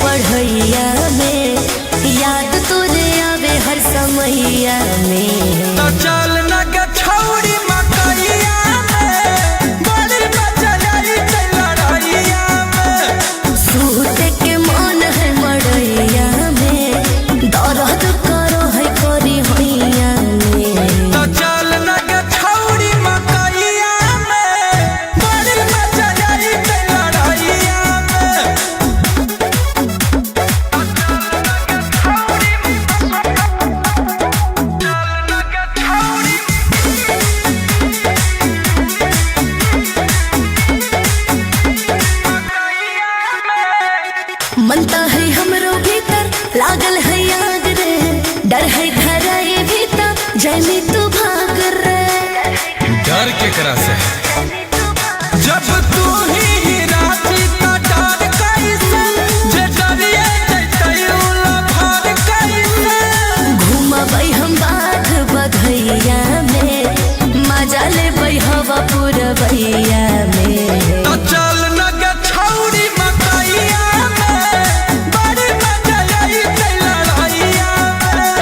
पढ़ैया में याद तुझे आवे हर समैया में। तो चल न के छौरी मकैया में, बड़ी बचलाई के लड़ैया में। सूते के मन है मड़ैया में, दर्द करो है करी हैया में। तो चल न के छौरी मकैया में, बड़ी बचलाई के लड़ैया में। मनता है हमरो भीतर लागल है आग रे, डर है घराए भीतर जैमी तू भाग रे। डर केकरा से जब तू ही राती का डर कैसे, जे डरिए जैतै उला भार कैसे। घूमबै हम बाध बधैया में, मजा लेबै हवा पुरबैया में। तो चल न के छौरी मकैया में, बड़ी मजा आई के लड़ैया में।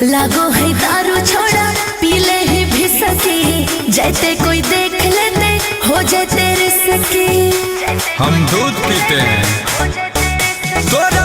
लागो है दारू छोड़ा पीले ही भी सकी, जैते कोई देख लेते हो जाते रिस्की। हम दूध पीते हैं, तोरा